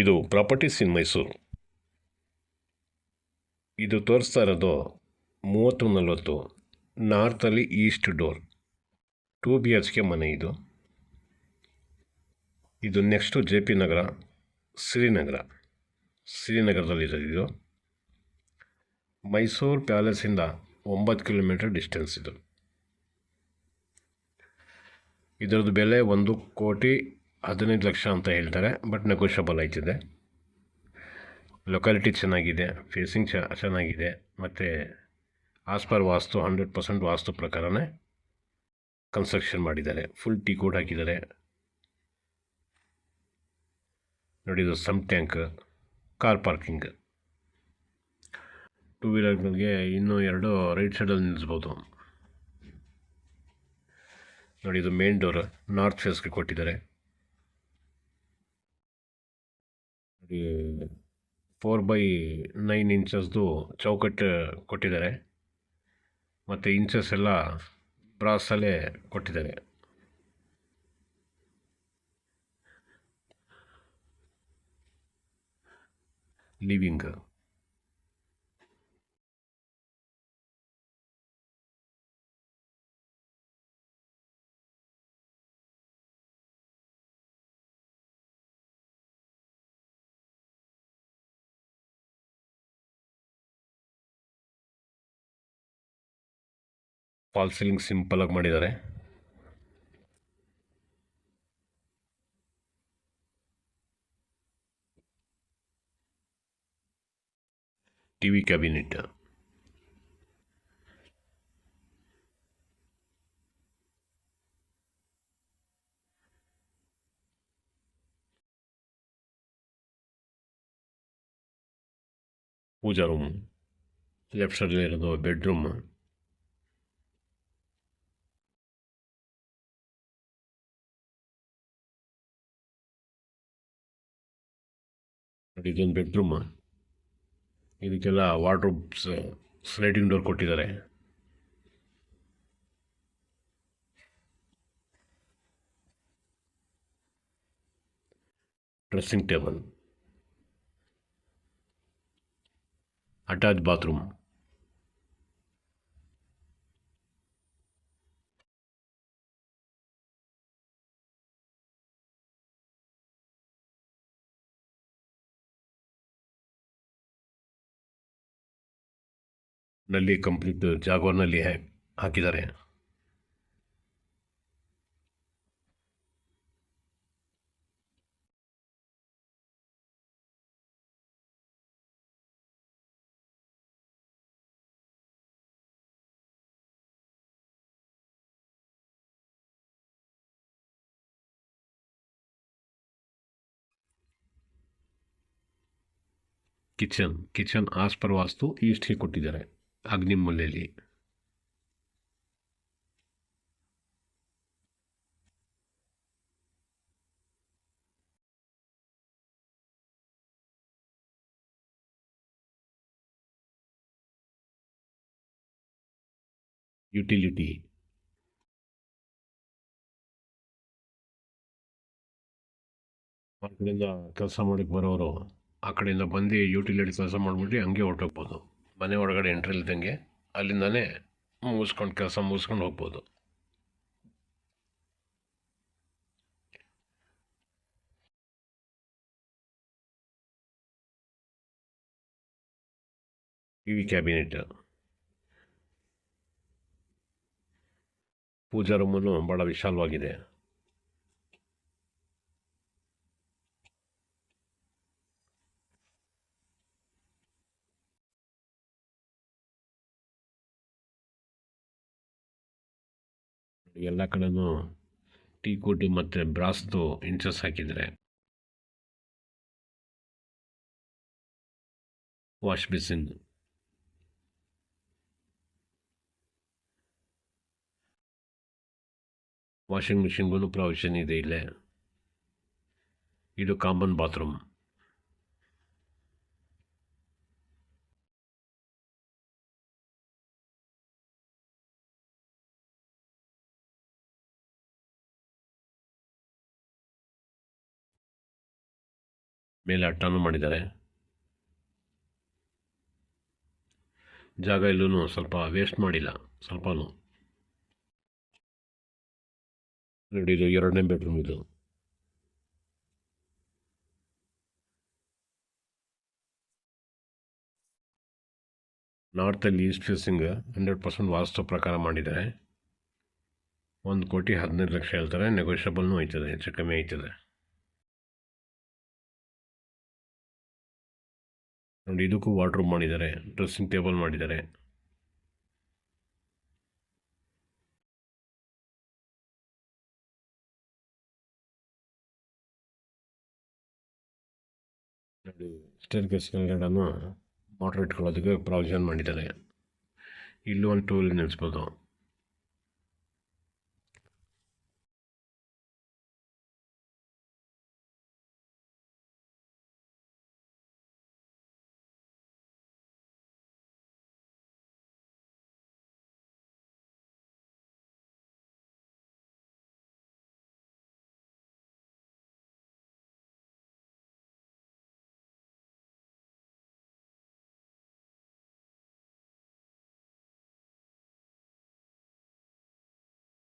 ಇದು ಪ್ರಾಪರ್ಟೀಸ್ ಇನ್ ಮೈಸೂರು. ಇದು ತೋರಿಸ್ತಾ ಇರೋದು 30-40 ನಾರ್ತಲ್ಲಿ ಈಸ್ಟ್ ಡೋರ್ 2 BHK ಮನೆ. ಇದು ನೆಕ್ಸ್ಟು JP ನಗರ, ಶ್ರೀನಗರದಲ್ಲಿರೋದು. ಇದು ಮೈಸೂರು ಪ್ಯಾಲೇಸಿಂದ 9 ಕಿಲೋಮೀಟರ್ ಡಿಸ್ಟೆನ್ಸ್. ಇದರದ್ದು ಬೆಲೆ 1,15,00,000 ಅಂತ ಹೇಳ್ತಾರೆ, ಬಟ್ ನೆಗೋಷಿಯಬಲ್ ಆಯ್ತಿದೆ. ಲೊಕ್ಯಾಲಿಟಿ ಚೆನ್ನಾಗಿದೆ, ಫೇಸಿಂಗ್ ಚೆನ್ನಾಗಿದೆ, ಮತ್ತು ಆಸ್ ಪರ್ ವಾಸ್ತು 100% ವಾಸ್ತು ಪ್ರಕಾರನೇ ಕನ್ಸ್ಟ್ರಕ್ಷನ್ ಮಾಡಿದ್ದಾರೆ. ಫುಲ್ ಟೀ ಕೋಡ್ ಹಾಕಿದ್ದಾರೆ ನೋಡಿ. ಇದು ಸಮ್ ಟ್ಯಾಂಕ್, ಕಾರ್ ಪಾರ್ಕಿಂಗ್, 2 ವೀಲರ್ಗಳಿಗೆ ಇನ್ನೂ 2 ರೈಟ್ ಸೈಡಲ್ಲಿ ನಿಲ್ಲಿಸ್ಬೋದು ನೋಡಿ. ಇದು ಮೇನ್ ಡೋರ್ ನಾರ್ತ್ ಫೇಸ್ಗೆ ಕೊಟ್ಟಿದ್ದಾರೆ ನೋಡಿ. 4/9 ಇಂಚಸ್ದು ಚೌಕಟ್ಟು ಕೊಟ್ಟಿದ್ದಾರೆ, ಮತ್ತು ಇಂಚಸ್ ಎಲ್ಲ ಬ್ರಾಸಲ್ಲೇ ಕೊಟ್ಟಿದ್ದಾರೆ. ಲಿವಿಂಗ್ ಫಾಲ್ ಸೀಲಿಂಗ್ ಸಿಂಪಲಾಗಿ ಮಾಡಿದ್ದಾರೆ. TV ಕ್ಯಾಬಿನೆಟ್, ಪೂಜಾ ರೂಮ್, ಲೆಫ್ಟ್ ಸೈಡಲ್ಲಿ ಇರೋದು ಬೆಡ್ರೂಮ್. ನೋಡಿ, ಇದೊಂದು ಬೆಡ್ರೂಮ್. ಇದಕ್ಕೆಲ್ಲ ವಾರ್ಡ್ರೋಬ್ಸ್, ಸ್ಲೈಡಿಂಗ್ ಡೋರ್ ಕೊಟ್ಟಿದ್ದಾರೆ. ಡ್ರೆಸ್ಸಿಂಗ್ ಟೇಬಲ್, ಅಟ್ಯಾಚ್ ಬಾತ್ರೂಮ್, ನಲ್ಲಿ ಕಂಪ್ಲೀಟ್ ಜಾಗವರ್ನಲ್ಲಿ ಹಾಕಿದ್ದಾರೆ. ಕಿಚನ್ ಆಸ್ ಪರ್ ವಾಸ್ತು ಈಸ್ಟ್ಗೆ ಕೊಟ್ಟಿದ್ದಾರೆ, ಅಗ್ನಿ ಮೂಲೆಯಲ್ಲಿ. ಯುಟಿಲಿಟಿ, ಆ ಕಡೆಯಿಂದ ಕೆಲಸ ಮಾಡಕ್ಕೆ ಬರೋರು ಆ ಕಡೆಯಿಂದ ಬಂದು ಯುಟಿಲಿಟಿ ಕೆಲಸ ಮಾಡಿಬಿಟ್ಟು ಹಂಗೆ ಹೊರಟೋಗ್ಬೋದು. ಮನೆ ಒಳಗಡೆ ಎಂಟ್ರಿ ಇಲ್ದಂಗೆ ಅಲ್ಲಿಂದನೇ ಕೆಲಸ ಮುಗಿಸ್ಕೊಂಡು ಹೋಗ್ಬೋದು. TV ಕ್ಯಾಬಿನೆಟ್, ಪೂಜಾ ರೂಮನ್ನು ಭಾಳ ವಿಶಾಲವಾಗಿದೆ. ಎಲ್ಲ ಕಡೆನೂ ಟೀ ಕೋಟು ಮತ್ತು ಬ್ರಾಸ್ದು ಇಂಚಸ್ ಹಾಕಿದರೆ. ವಾಶ್ ಬೇಸಿನ್, ವಾಷಿಂಗ್ ಮಿಷಿನ್ಗೂ ಪ್ರಾವಿಷನ್ ಇದೆ ಇಲ್ಲೇ. ಇದು ಕಾಮನ್ ಬಾತ್ರೂಮ್. ಮೇಲೆ ಅಟ್ಟಾನು ಮಾಡಿದ್ದಾರೆ. ಜಾಗ ಇಲ್ಲೂ ಸ್ವಲ್ಪ ವೇಸ್ಟ್ ಮಾಡಿಲ್ಲ ಸ್ವಲ್ಪನೂ. ನೋಡಿ, ಇದು 2ನೇ ಬೆಡ್ರೂಮ್. ಇದು ನಾರ್ತಲ್ಲಿ ಈಸ್ಟ್ ಫೇಸಿಂಗ್ 100% ವಾಸ್ತು ಪ್ರಕಾರ ಮಾಡಿದ್ದಾರೆ. 1,15,00,000 ಹೇಳ್ತಾರೆ. ನೆಗೋಷಿಯಬಲ್ನೂ ಆಯ್ತದೆ, ಹೆಚ್ಚು ಕಮ್ಮಿ ಆಯ್ತದೆ. ನೋಡಿ, ಇದಕ್ಕೂ ವಾರ್ಡ್ರೂಮ್ ಮಾಡಿದ್ದಾರೆ, ಡ್ರೆಸ್ಸಿಂಗ್ ಟೇಬಲ್ ಮಾಡಿದ್ದಾರೆ. ನೋಡಿ, ಸ್ಟೇರ್ ಕೇಸ್ ಕೆಳಗಡೆನೂ ಮೋಟ್ರ್ ಇಟ್ಕೊಳ್ಳೋದಕ್ಕೆ ಪ್ರಾವಿಷನ್ ಮಾಡಿದ್ದಾರೆ. ಇಲ್ಲೂ ಒಂದು ಟೂಲ್ ನಿಲ್ಲಿಸ್ಬೋದು.